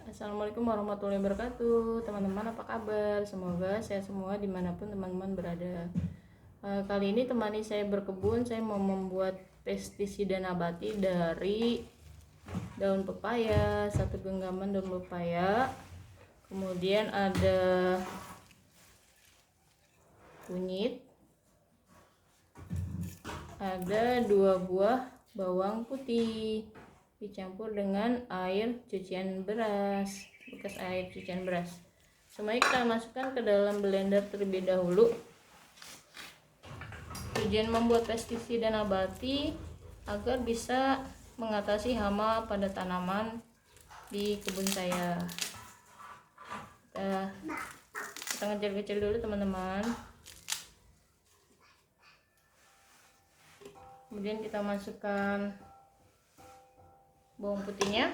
Assalamualaikum warahmatullahi wabarakatuh. Teman-teman, apa kabar? Semoga sehat semua dimanapun teman-teman berada. Kali ini temani saya berkebun. Saya mau membuat pestisida nabati dari daun pepaya, satu genggaman daun pepaya. Kemudian ada kunyit, ada 2 buah bawang putih, dicampur dengan air cucian beras, bekas air cucian beras. Semuanya kita masukkan ke dalam blender terlebih dahulu. Tujuan membuat pestisida nabati agar bisa mengatasi hama pada tanaman di kebun saya. Kita kecil-kecil dulu teman-teman. Kemudian kita masukkan bawang putihnya.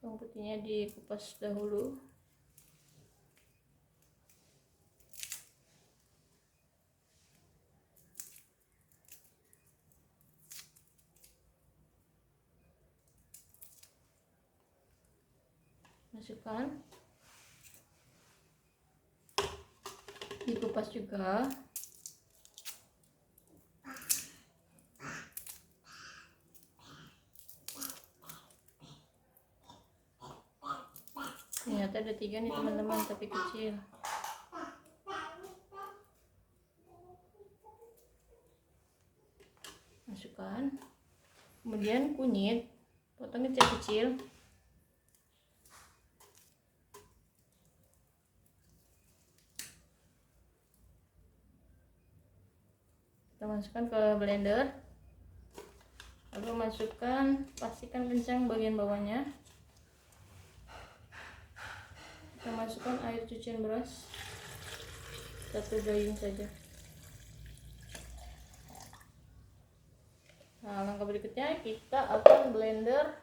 Bawang putihnya dikupas dahulu. Masukkan. Dikupas juga. Ternyata ada 3 nih teman-teman, tapi kecil. Masukkan. Kemudian kunyit, potong kecil-kecil. Kita masukkan ke blender. Lalu masukkan, pastikan kencang bagian bawahnya. Kita masukkan air cucian beras 1 gayung saja. Nah, langkah berikutnya kita akan blender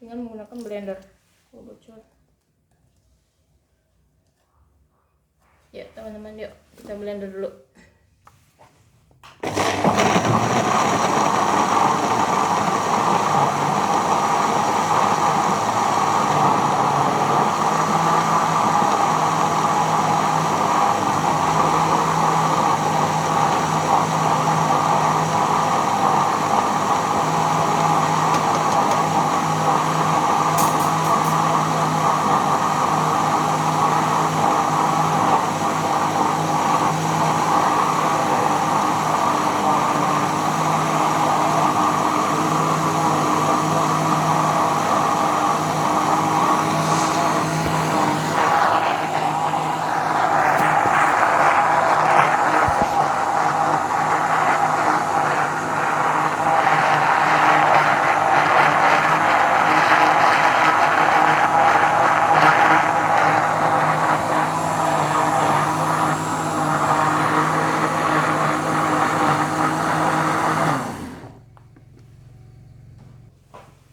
dengan menggunakan blender. Bocor. Ya teman-teman, yuk kita blender dulu.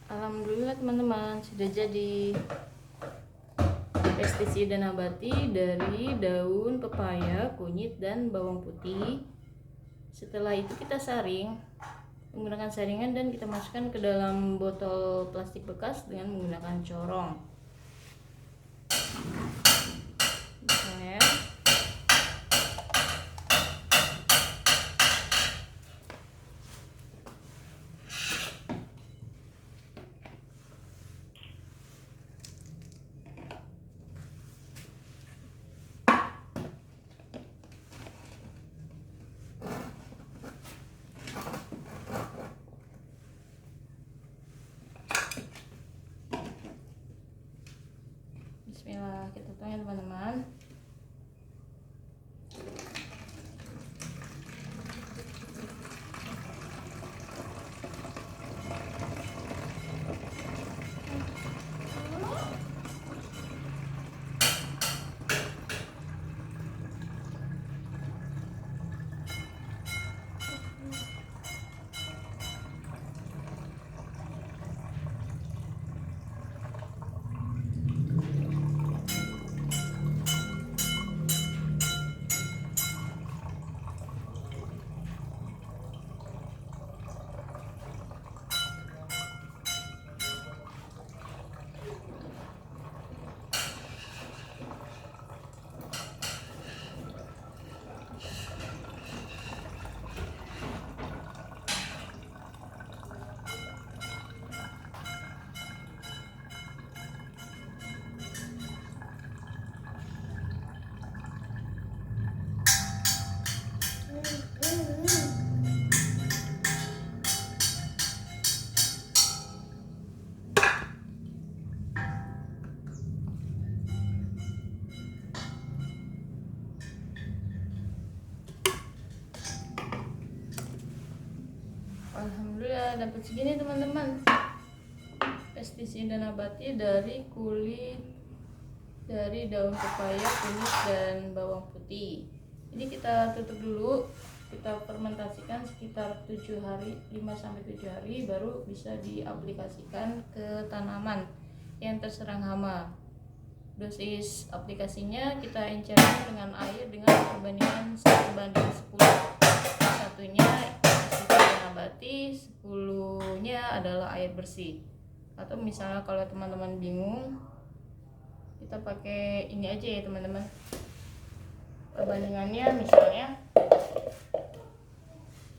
Alhamdulillah teman-teman, sudah jadi pestisida nabati dari daun pepaya, kunyit, dan bawang putih. Setelah itu kita saring menggunakan saringan dan kita masukkan ke dalam botol plastik bekas dengan menggunakan corong. Misalnya, bismillah, kita tuang ya teman-teman. kita dapat segini teman-teman, pestisida nabati dari kulit, dari daun pepaya, kunyit, dan bawang putih. Ini kita tutup dulu, kita fermentasikan sekitar 7 hari, 5-7 hari, baru bisa diaplikasikan ke tanaman yang terserang hama. Dosis aplikasinya kita encerkan dengan air dengan perbandingan 1:10. Satunya pestisida nabati, 10-nya adalah air bersih. Atau misalnya kalau teman-teman bingung, kita pakai ini aja ya teman-teman. Perbandingannya misalnya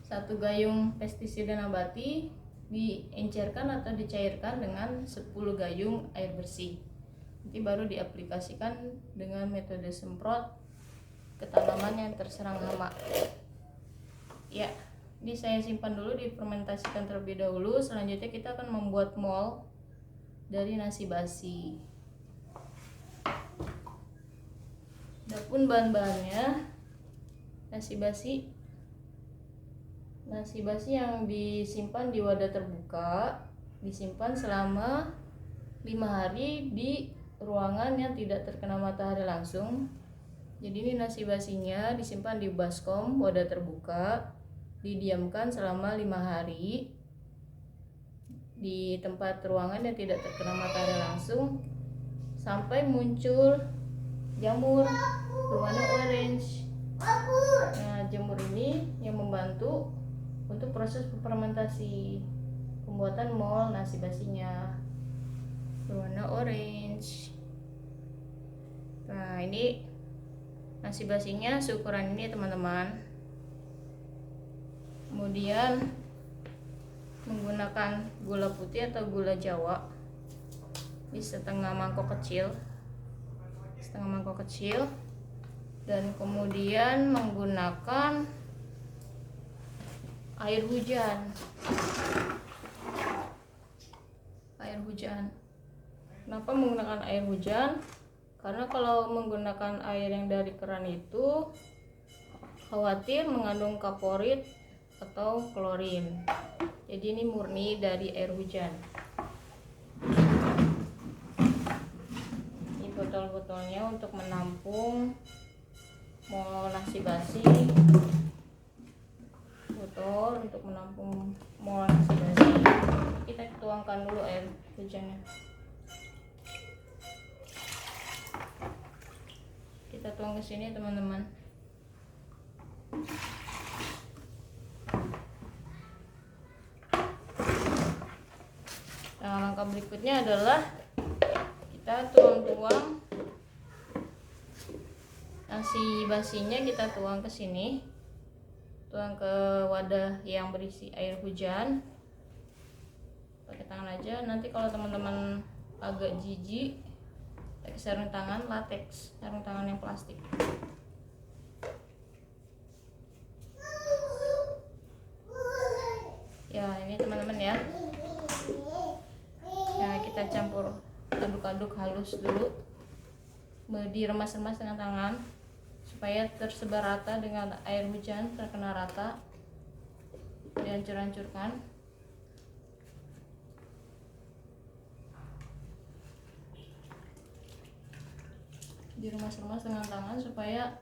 1 gayung pestisida nabati diencerkan atau dicairkan dengan 10 gayung air bersih. Nanti baru diaplikasikan dengan metode semprot ke tanaman yang terserang hama. Ya, ini saya simpan dulu, difermentasikan terlebih dahulu. Selanjutnya kita akan membuat mol dari nasi basi. Adapun bahan-bahannya, nasi basi yang disimpan di wadah terbuka, disimpan selama 5 hari di ruangan yang tidak terkena matahari langsung. Jadi ini nasi basinya disimpan di baskom wadah terbuka, didiamkan selama 5 hari di tempat ruangan yang tidak terkena matahari langsung sampai muncul jamur berwarna orange. Nah, jamur ini yang membantu untuk proses fermentasi pembuatan mol nasi basinya berwarna orange. Nah, ini nasi basinya seukuran ini teman-teman. Kemudian menggunakan gula putih atau gula Jawa ini setengah mangkok kecil, dan kemudian menggunakan air hujan. Kenapa menggunakan air hujan? Karena kalau menggunakan air yang dari keran itu khawatir mengandung kaporit atau klorin. Jadi ini murni dari air hujan. Ini botol-botolnya untuk menampung mol nasi basi. Botol untuk menampung mol nasi basi. Kita tuangkan dulu air hujannya. Kita tuang ke sini teman-teman. Nah, langkah berikutnya adalah kita tuang nasi basinya, kita tuang ke sini, tuang ke wadah yang berisi air hujan pakai tangan aja. Nanti kalau teman-teman agak jijik, pakai sarung tangan latex, sarung tangan yang plastik. Ya, ini teman-teman ya. Nah, kita campur, aduk-aduk halus dulu, diremas-remas dengan tangan supaya tersebar rata dengan air hujan, terkena rata, dihancur-hancurkan. Diremas-remas dengan tangan supaya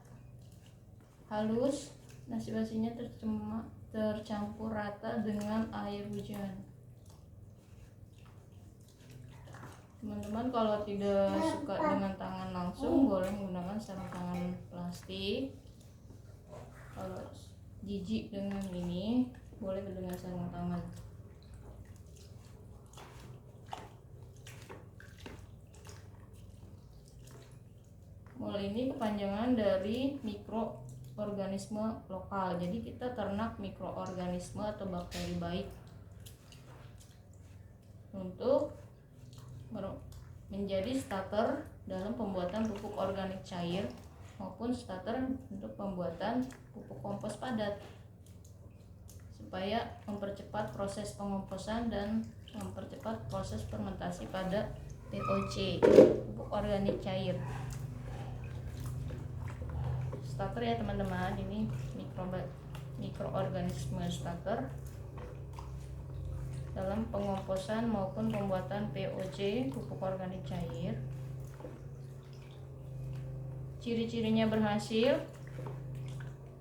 halus, nasi basinya tercampur rata dengan air hujan. Teman-teman kalau tidak suka dengan tangan langsung, boleh menggunakan sarung tangan plastik. Kalau jijik dengan ini, boleh dengan sarung tangan. Mol ini kepanjangan dari mikroorganisme lokal. Jadi kita ternak mikroorganisme atau bakteri baik untuk menjadi starter dalam pembuatan pupuk organik cair maupun starter untuk pembuatan pupuk kompos padat, supaya mempercepat proses pengomposan dan mempercepat proses fermentasi pada POC, pupuk organik cair. Starter ya teman-teman, ini mikroorganisme starter. dalam pengomposan maupun pembuatan POC pupuk organik cair. Ciri-cirinya berhasil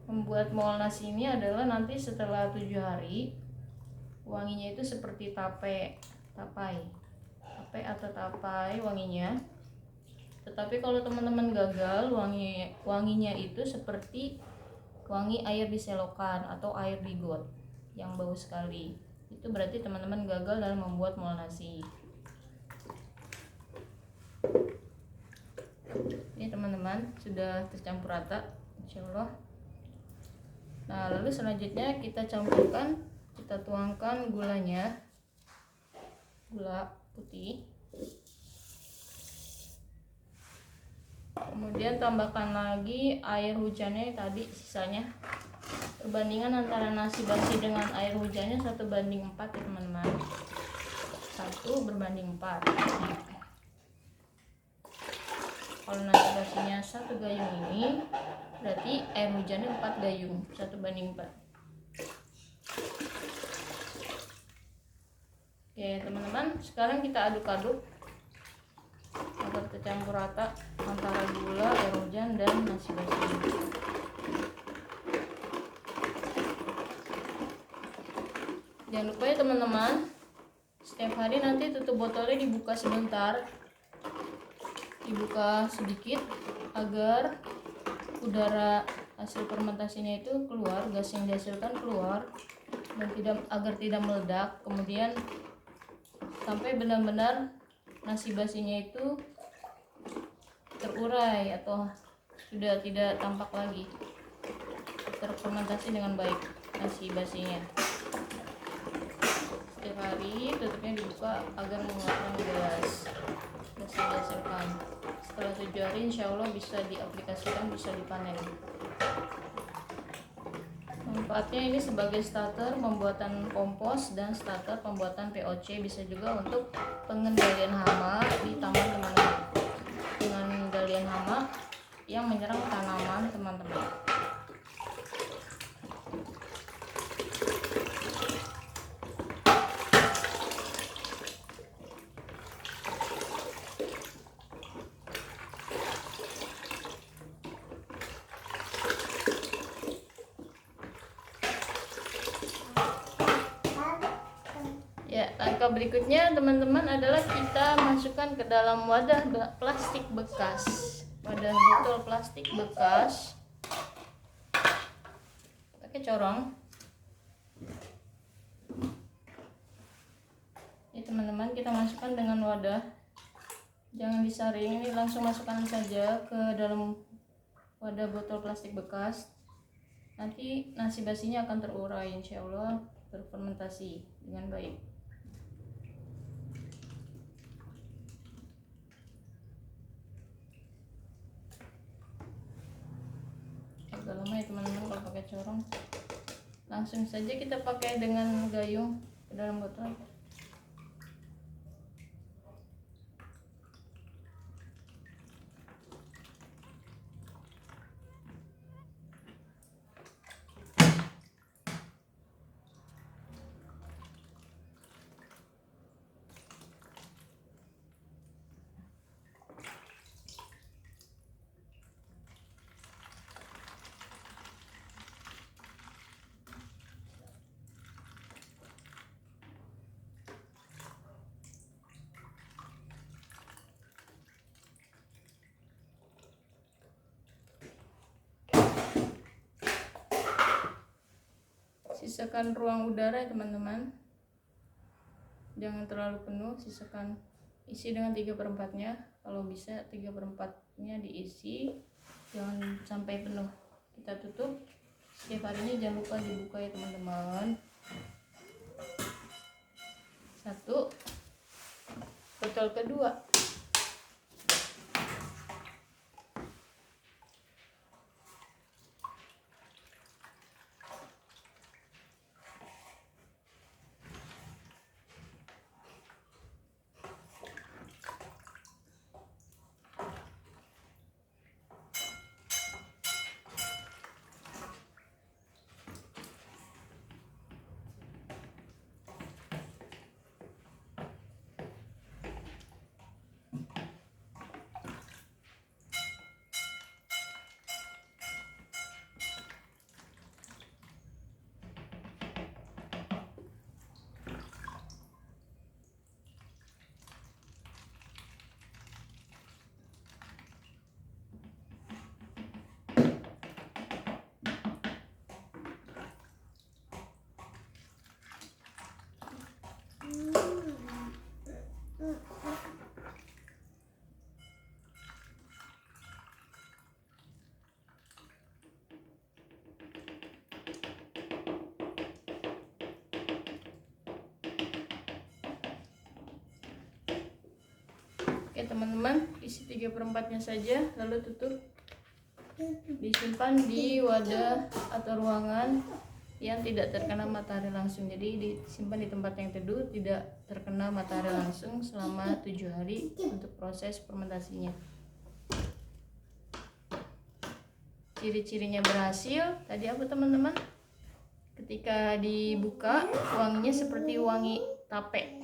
membuat Molnas ini adalah nanti setelah 7 hari wanginya itu seperti tapai atau tapai wanginya. Tetapi kalau teman-teman gagal, wanginya itu seperti wangi air di selokan atau air di got yang bau sekali. Itu berarti teman-teman gagal dalam membuat Molnasi. Ini teman-teman sudah tercampur rata, insya Allah. Nah, lalu selanjutnya kita campurkan, kita tuangkan gulanya, gula putih. Kemudian tambahkan lagi air hujannya tadi sisanya. Perbandingan antara nasi basi dengan air hujannya 1:4 ya teman-teman. 1:4. Kalau nasi basinya 1 gayung ini, berarti air hujannya 4 gayung, 1:4. Oke teman-teman, sekarang kita aduk-aduk agar tercampur rata antara gula, air hujan, dan nasi basi. Jangan lupa ya teman-teman, setiap hari nanti tutup botolnya dibuka sebentar, dibuka sedikit agar udara hasil fermentasinya itu keluar, gas yang dihasilkan keluar, dan agar tidak meledak. Kemudian sampai benar-benar nasi basinya itu terurai atau sudah tidak tampak lagi, terfermentasi dengan baik nasi basinya. Setiap hari tutupnya dibuka agar mengeluarkan gas yang dihasilkan. Setelah 7 hari insya Allah bisa diaplikasikan, bisa dipanen. Manfaatnya ini sebagai starter pembuatan kompos dan starter pembuatan POC, bisa juga untuk pengendalian hama di taman teman-teman. Pengendalian hama yang menyerang tanaman teman-teman. Ya, langkah berikutnya teman-teman adalah kita masukkan ke dalam wadah plastik bekas, wadah botol plastik bekas, pakai corong. Ini teman-teman, kita masukkan dengan wadah, jangan disaring, ini langsung masukkan saja ke dalam wadah botol plastik bekas. Nanti nasi basinya akan terurai, insya Allah berfermentasi dengan baik. Agak lama ya teman-teman kalau pakai corong. Langsung saja kita pakai dengan gayung ke dalam botol. Sisakan ruang udara ya teman-teman, jangan terlalu penuh, sisakan, isi dengan 3/4-nya, kalau bisa 3/4-nya diisi, jangan sampai penuh. Kita tutup, setiap harinya jangan lupa dibuka ya teman-teman. 1, botol kedua. Oke teman-teman, isi 3/4-nya saja, lalu tutup. Disimpan di wadah atau ruangan yang tidak terkena matahari langsung. Jadi disimpan di tempat yang teduh, tidak terkena matahari langsung selama 7 hari untuk proses fermentasinya. Ciri-cirinya berhasil tadi apa teman-teman? Ketika dibuka, wanginya seperti wangi tape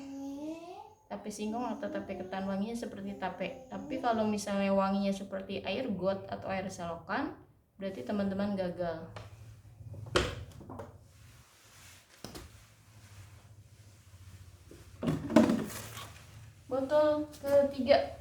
singkong atau tape ketan, wanginya seperti tape. Tapi kalau misalnya wanginya seperti air got atau air selokan, berarti teman-teman gagal. Botol ketiga.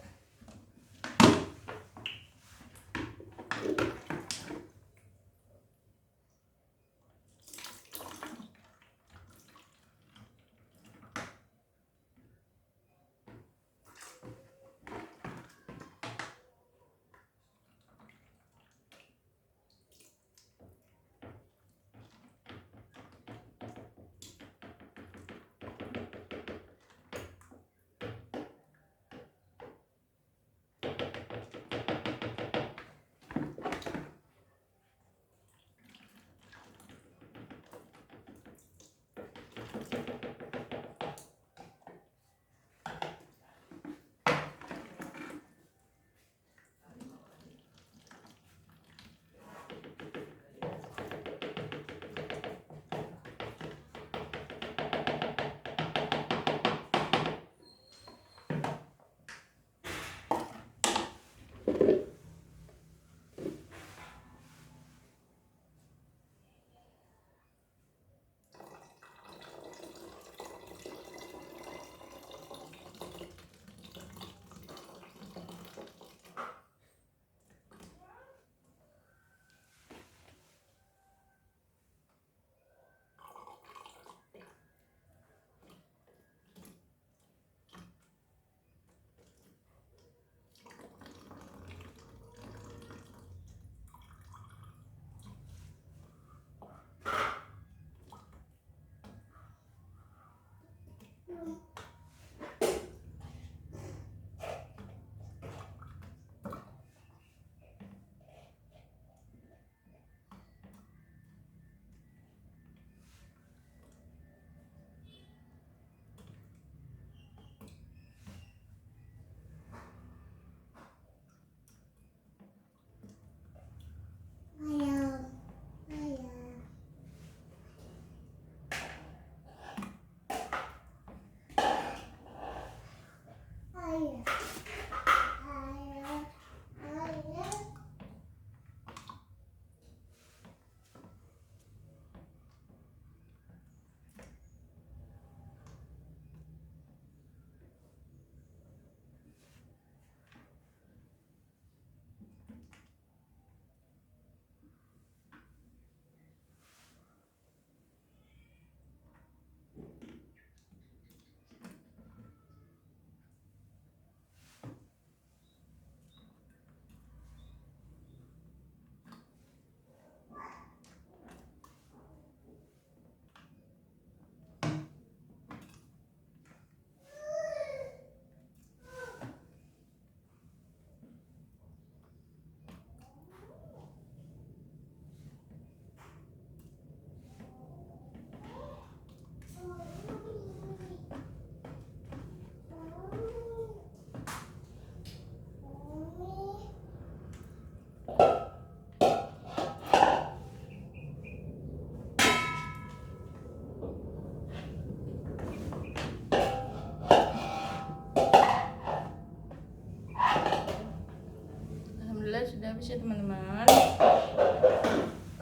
Alhamdulillah sudah habis ya teman-teman.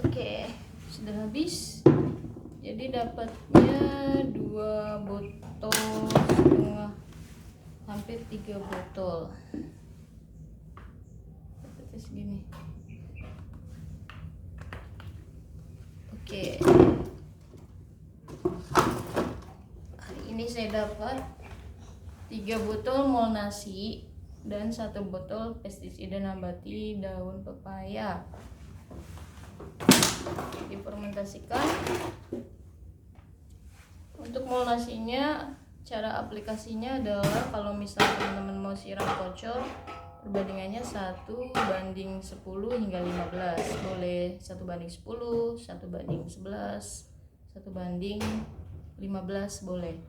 Oke, sudah habis. Jadi dapatnya 2 botol setengah, hampir 3 botol. Dapatnya segini. Oke. Hari ini saya dapat 3 botol mol nasi dan 1 botol pestisida nabati daun pepaya. Difermentasikan. Untuk mol nasinya Cara aplikasinya adalah kalau misalnya teman-teman mau siram kocor, perbandingannya 1:10 hingga 15. Boleh 1:10, 1:11, 1:15 boleh.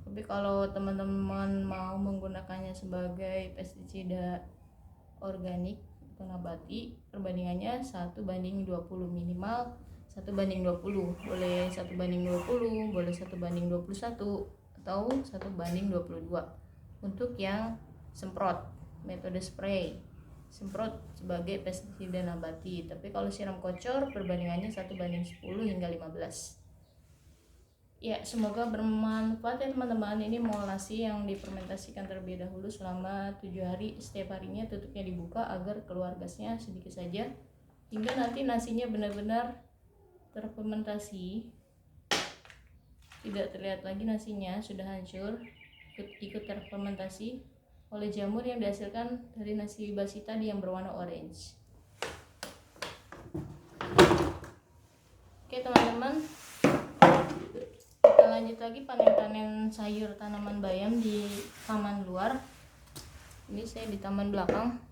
Tapi kalau teman-teman mau menggunakannya sebagai pestisida organik atau nabati, perbandingannya 1:20, minimal 1:20. Boleh 1:20, boleh 1:21, atau 1:22 untuk yang semprot, metode spray semprot sebagai pestisida nabati. Tapi kalau siram kocor perbandingannya 1:10 hingga 15. Ya, semoga bermanfaat ya teman-teman. Ini molasi yang difermentasikan terlebih dahulu selama 7 hari. Setiap harinya tutupnya dibuka agar keluar gasnya sedikit saja, hingga nanti nasinya benar-benar terfermentasi. Tidak terlihat lagi nasinya sudah hancur, ikut terfermentasi oleh jamur yang dihasilkan dari nasi basi tadi yang berwarna orange. Oke teman-teman, kita lanjut lagi panen-panen sayur tanaman bayam di taman luar. Ini saya di taman belakang.